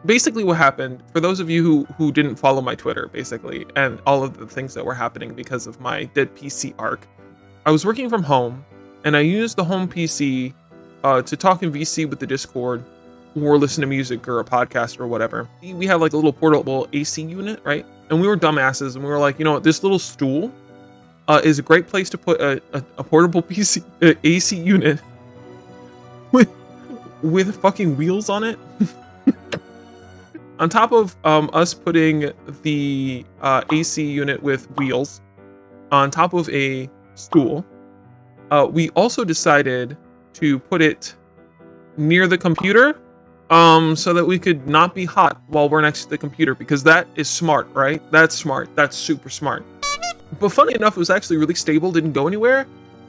basically what happened, for those of you who didn't follow my Twitter, basically, and all of the things that were happening because of my dead PC arc, I was working from home, and I used the home PC to talk in VC with the Discord, or listen to music or a podcast or whatever. We had like a little portable AC unit, right? And we were dumbasses, and we were like, you know what, this little stool is a great place to put a portable PC AC unit with fucking wheels on it. On top of us putting the AC unit with wheels on top of a stool, we also decided to put it near the computer so that we could not be hot while we're next to the computer, because that is smart, right? That's smart. That's super smart. But funny enough, it was actually really stable, didn't go anywhere.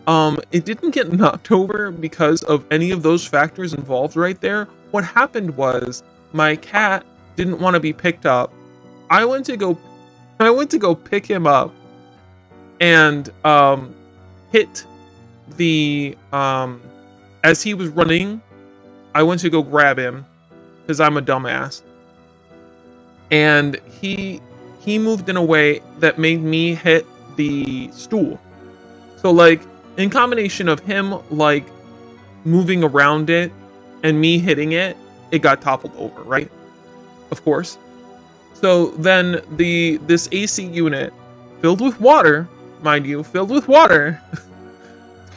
It didn't get knocked over because of any of those factors involved right there. What happened was my cat didn't want to be picked up. I went to go pick him up and hit the as he was running, I went to go grab him because I'm a dumbass. And he moved in a way that made me hit the stool. So like, in combination of him like moving around it and me hitting it, it got toppled over, right? Of course. So then this AC unit, filled with water, mind you, filled with water,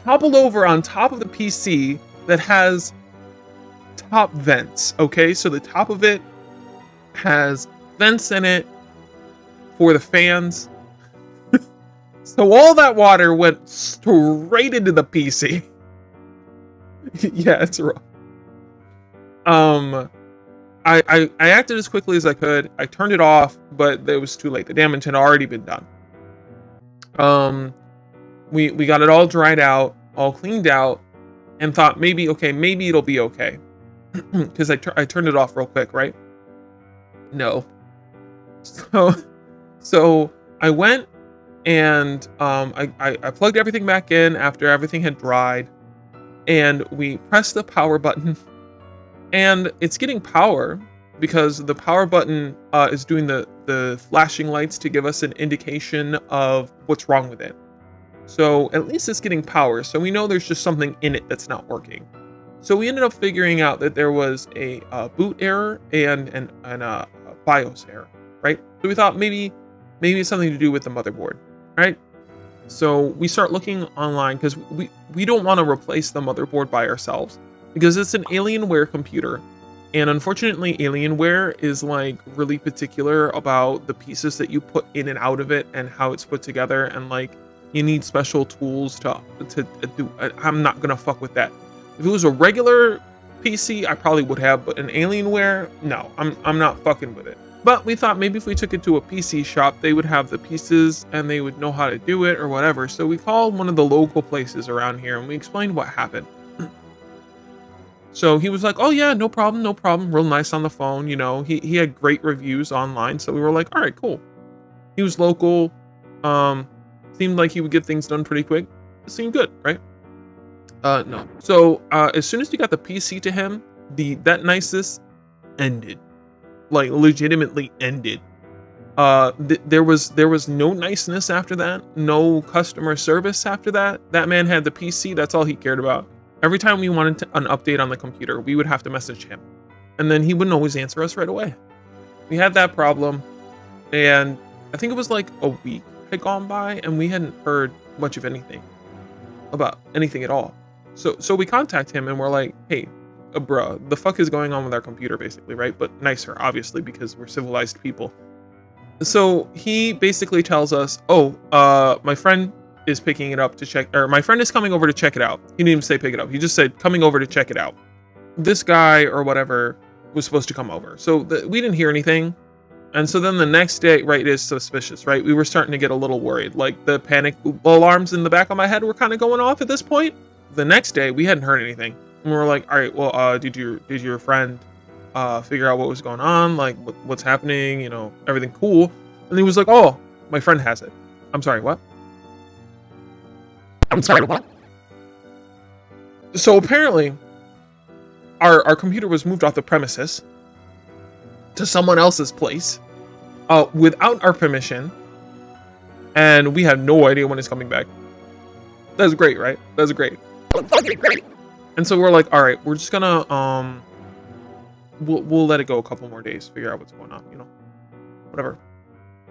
toppled over on top of the PC that has top vents, okay? So the top of it has vents in it for the fans. So all that water went straight into the PC. Yeah, it's rough. I acted as quickly as I could. I turned it off, but it was too late. The damage had already been done. We got it all dried out, all cleaned out, and thought maybe it'll be okay. Because I turned it off real quick, right? No. So I went and I plugged everything back in after everything had dried, and we pressed the power button. And it's getting power because the power button is doing the flashing lights to give us an indication of what's wrong with it. So at least it's getting power. So we know there's just something in it that's not working. So we ended up figuring out that there was a boot error and a BIOS error, right? So we thought maybe it's something to do with the motherboard, right? So we start looking online because we don't want to replace the motherboard by ourselves, because it's an Alienware computer, and unfortunately Alienware is like really particular about the pieces that you put in and out of it and how it's put together, and like you need special tools to do. I'm not gonna fuck with that. If it was a regular PC, I probably would have, but an Alienware, no, I'm not fucking with it. But we thought maybe if we took it to a PC shop, they would have the pieces and they would know how to do it or whatever. So we called one of the local places around here and we explained what happened. So he was like, oh yeah, no problem. Real nice on the phone. You know, he had great reviews online. So we were like, all right, cool. He was local. Seemed like he would get things done pretty quick. It seemed good, right? No. So as soon as you got the PC to him, that niceness ended. Like legitimately ended. There was no niceness after that. No customer service after that. That man had the PC. That's all he cared about. Every time we wanted an update on the computer, we would have to message him. And then he wouldn't always answer us right away. We had that problem. And I think it was like a week had gone by and we hadn't heard much of anything about anything at all. So we contact him and we're like, hey, bruh, the fuck is going on with our computer, basically, right? But nicer, obviously, because we're civilized people. So he basically tells us, oh, my friend is picking it up to check, or my friend is coming over to check it out. He didn't even say pick it up. He just said coming over to check it out. This guy or whatever was supposed to come over. So we didn't hear anything. And so then the next day, right, it is suspicious, right? We were starting to get a little worried. Like the panic alarms in the back of my head were kind of going off at this point. The next day, we hadn't heard anything. And we were like, all right, well, did your friend figure out what was going on? Like, what's happening? You know, everything cool? And he was like, oh, my friend has it. I'm sorry, what? I'm sorry, what? So apparently, our computer was moved off the premises. to someone else's place without our permission, and we have no idea when he's coming back. That's great, right? That's great. And so we're like, all right, we're just gonna we'll let it go a couple more days, figure out what's going on, you know, whatever.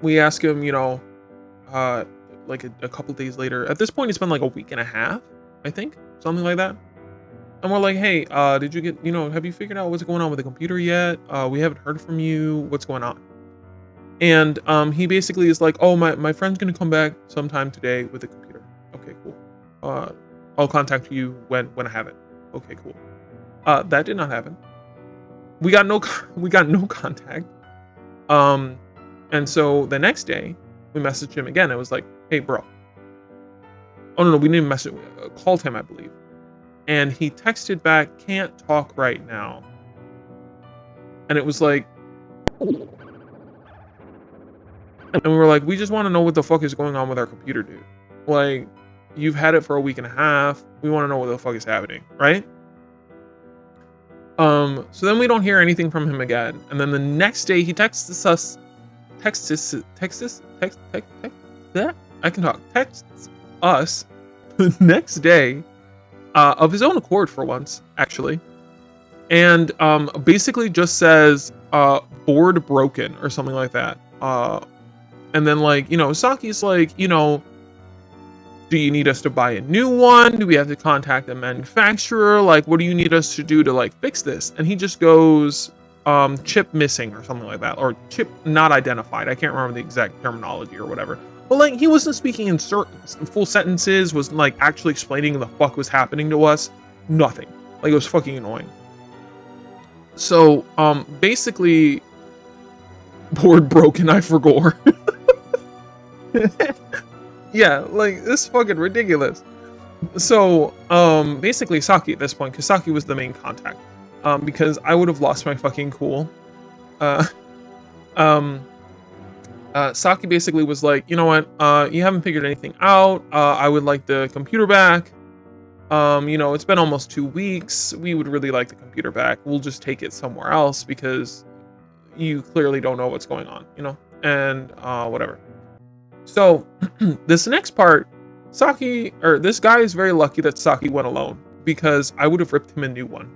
We ask him, you know, like a couple days later. At this point, it's been like a week and a half, I think, something like that. And we're like, hey, did you get, you know, have you figured out what's going on with the computer yet? We haven't heard from you. What's going on? And he basically is like, oh, my friend's gonna come back sometime today with the computer. Okay, cool. I'll contact you when I have it. Okay, cool. That did not happen. We got no contact. And so the next day we messaged him again. It was like, hey, bro. Oh no, we didn't message. Called him, I believe. And he texted back, can't talk right now. And it was like, and we were like, we just want to know what the fuck is going on with our computer, dude. Like, you've had it for a week and a half. We want to know what the fuck is happening, right? So then we don't hear anything from him again. And then the next day he texts us the next day, of his own accord for once, actually. And basically just says board broken or something like that. And then, like, you know, Saki's like, you know, do you need us to buy a new one? Do we have to contact the manufacturer? Like, what do you need us to do to, like, fix this? And he just goes, chip missing or something like that, or chip not identified. I can't remember the exact terminology or whatever. But, like, he wasn't speaking in full sentences, was, like, actually explaining the fuck was happening to us. Nothing. Like, it was fucking annoying. So, basically, board broken, I forgot. Yeah, like, this is fucking ridiculous. So, basically Saki at this point, because Saki was the main contact, because I would have lost my fucking cool. Saki basically was like, you know what, you haven't figured anything out. I would like the computer back. You know, it's been almost 2 weeks. We would really like the computer back. We'll just take it somewhere else because you clearly don't know what's going on, you know, and whatever. So this next part, Saki, or this guy is very lucky that Saki went alone, because I would have ripped him a new one.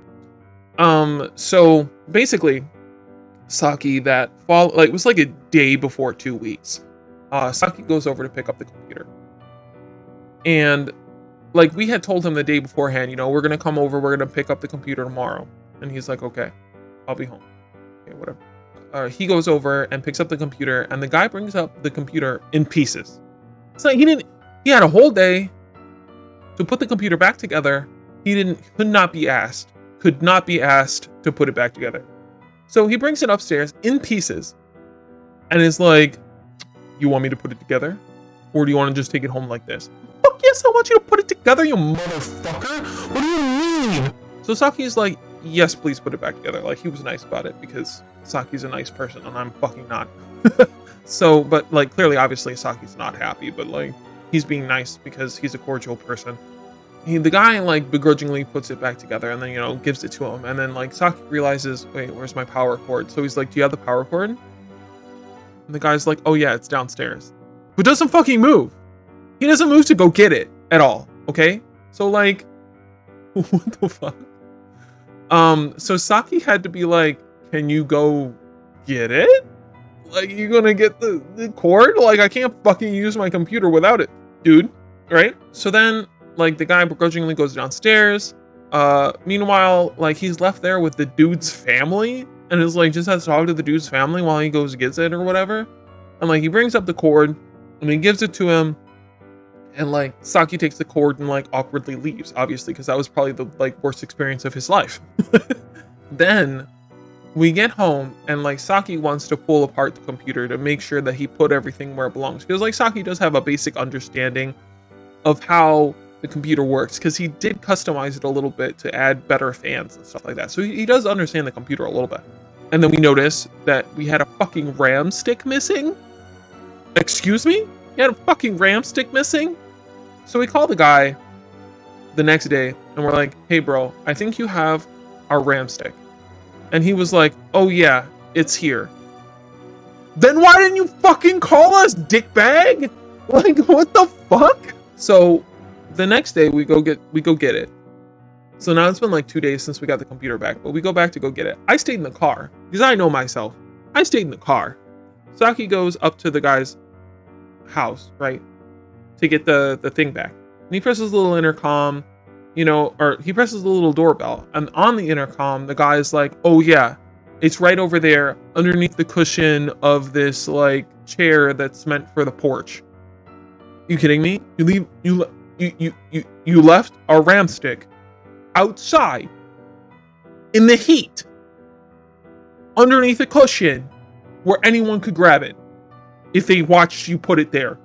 So basically, Saki that fall, like, it was like a day before 2 weeks. Saki goes over to pick up the computer. And like, we had told him the day beforehand, you know, we're going to come over, we're going to pick up the computer tomorrow. And he's like, okay, I'll be home. Okay, whatever. He goes over and picks up the computer, and the guy brings up the computer in pieces. It's like he had a whole day to put the computer back together. Could not be asked to put it back together. So he brings it upstairs in pieces and is like, you want me to put it together? Or do you want to just take it home like this? Fuck yes, I want you to put it together, you motherfucker. What do you mean? So Saki's like, yes, please put it back together. Like, he was nice about it because Saki's a nice person and I'm fucking not. So, but like, clearly, obviously, Saki's not happy, but like, he's being nice because he's a cordial person. The guy, like, begrudgingly puts it back together and then, you know, gives it to him. And then, like, Saki realizes, wait, where's my power cord? So he's like, do you have the power cord? And the guy's like, oh yeah, it's downstairs. But doesn't fucking move. He doesn't move to go get it at all. Okay? So, like, what the fuck? So Saki had to be like, can you go get it? Like, you gonna get the cord? Like, I can't fucking use my computer without it, dude. Right? So then, like, the guy begrudgingly goes downstairs. Meanwhile, like, he's left there with the dude's family and is like, just has to talk to the dude's family while he goes gets it or whatever. And like, he brings up the cord and he gives it to him. And like, Saki takes the cord and like awkwardly leaves, obviously, because that was probably the like worst experience of his life. Then we get home and like, Saki wants to pull apart the computer to make sure that he put everything where it belongs. Because like, Saki does have a basic understanding of how the computer works, because he did customize it a little bit to add better fans and stuff like that. So he does understand the computer a little bit. And then we notice that we had a fucking RAM stick missing. Excuse me? He had a fucking RAM stick missing? So we call the guy the next day and we're like, hey bro, I think you have our RAM stick. And he was like, oh yeah, It's here. Then why didn't you fucking call us, dickbag? Like, what the fuck? So the next day we go get it. So now it's been like 2 days since we got the computer back, but we go back to go get it. I stayed in the car because I know myself. I stayed in the car. Saki goes up to the guy's house, right, to get the thing back. And he presses the little intercom, you know, or he presses the little doorbell. And on the intercom, the guy is like, "Oh yeah, it's right over there underneath the cushion of this like chair that's meant for the porch." You kidding me? You left a RAM stick outside in the heat underneath a cushion where anyone could grab it if they watched you put it there.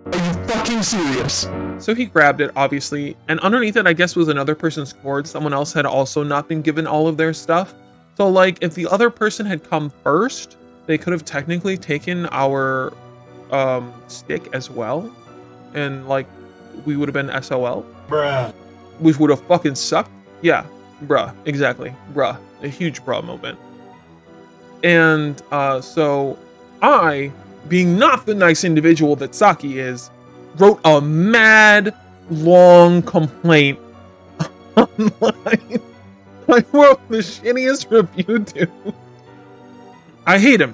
Are you fucking serious? So he grabbed it, obviously, and underneath it, I guess, was another person's cord. Someone else had also not been given all of their stuff. So, like, if the other person had come first, they could have technically taken our stick as well, and, like, we would have been SOL. Bruh. Which would have fucking sucked. Yeah, bruh, exactly. Bruh. A huge bruh moment. And, so I, being not the nice individual that Saki is, wrote a mad, long complaint online. I wrote the shittiest review, dude. I hate him,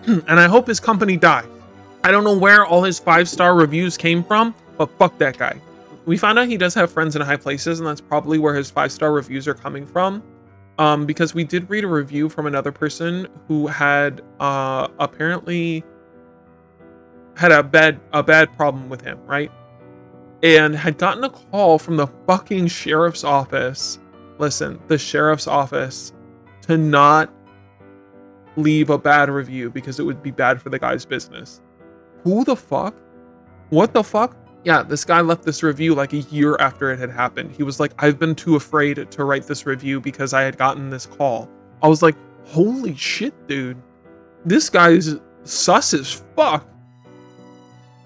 and I hope his company dies. I don't know where all his 5-star reviews came from, but fuck that guy. We found out he does have friends in high places, and that's probably where his 5-star reviews are coming from. Because we did read a review from another person who had apparently had a bad problem with him, right? And had gotten a call from the fucking sheriff's office. Listen, the sheriff's office, to not leave a bad review because it would be bad for the guy's business. Who the fuck? What the fuck? Yeah, this guy left this review like a year after it had happened. He was like, "I've been too afraid to write this review because I had gotten this call." I was like, holy shit, dude. This guy's sus as fuck.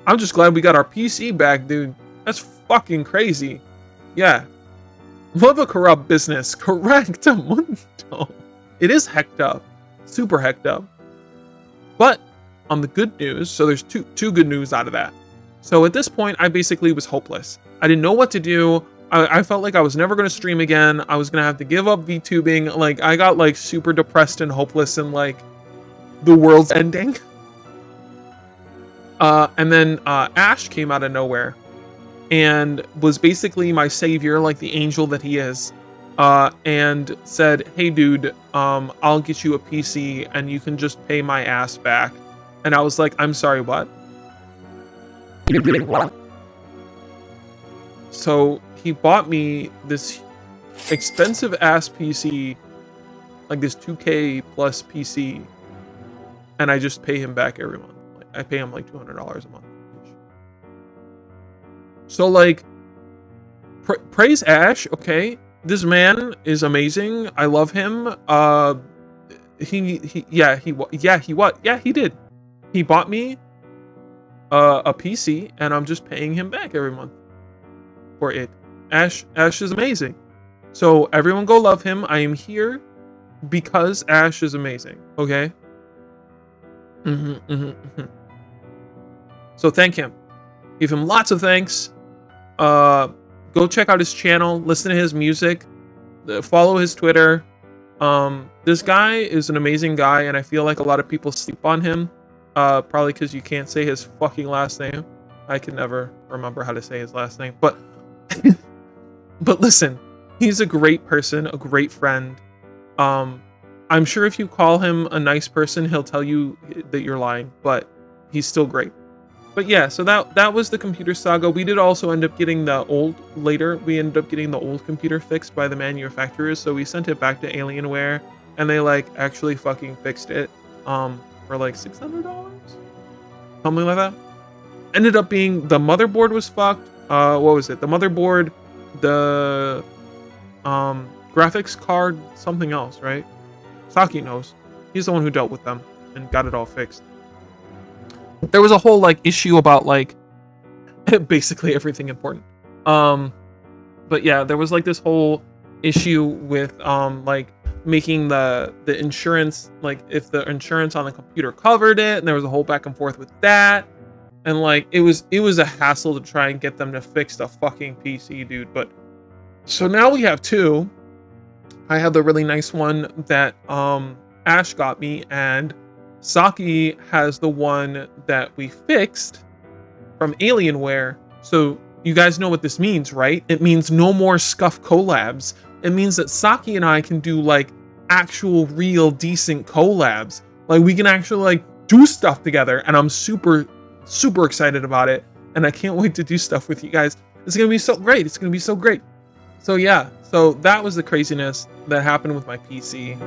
I'm just glad we got our PC back, dude. That's fucking crazy. Yeah. Love a corrupt business. Correct. It is hecked up. Super hecked up. But on the good news, so there's two good news out of that. So at this point, I basically was hopeless. I didn't know what to do. I felt like I was never going to stream again. I was going to have to give up VTubing. Like, I got like super depressed and hopeless and like the world's ending. And then Ash came out of nowhere and was basically my savior, like the angel that he is, and said, "Hey dude, I'll get you a PC and you can just pay my ass back." And I was like, "I'm sorry, what?" So he bought me this expensive ass PC, like this 2K plus PC, and I just pay him back every month. Like, I pay him like $200 a month. So like, praise Ash. Okay, this man is amazing. I love him. He did. He bought me a PC, and I'm just paying him back every month for it. Ash is amazing. So everyone go love him. I am here because Ash is amazing. Okay. So thank him. Give him lots of thanks. Go check out his channel. Listen to his music. Follow his Twitter. This guy is an amazing guy, and I feel like a lot of people sleep on him. Probably because you can't say his fucking last name. I can never remember how to say his last name. But but listen, he's a great person, a great friend. I'm sure if you call him a nice person, he'll tell you that you're lying, but he's still great. But yeah, so that was the computer saga. We did also end up getting the old computer fixed by the manufacturers, so we sent it back to Alienware, and they like actually fucking fixed it for like $600, something like that. Ended up being the motherboard was fucked. What was it? The motherboard, the graphics card, something else, right? Saki knows. He's the one who dealt with them and got it all fixed. There was a whole like issue about like basically everything important. But yeah, there was like this whole issue with like making the insurance, like if the insurance on the computer covered it, and there was a whole back and forth with that. And like it was a hassle to try and get them to fix the fucking PC, dude. But so now we have two. I have the really nice one that Ash got me, and Saki has the one that we fixed from Alienware. So you guys know what this means, right? It means no more scuff collabs. It means that Saki and I can do like actual real decent collabs. Like we can actually like do stuff together, and I'm super excited about it, and I can't wait to do stuff with you guys. It's gonna be so great. It's gonna be so great. So yeah, so that was the craziness that happened with my PC.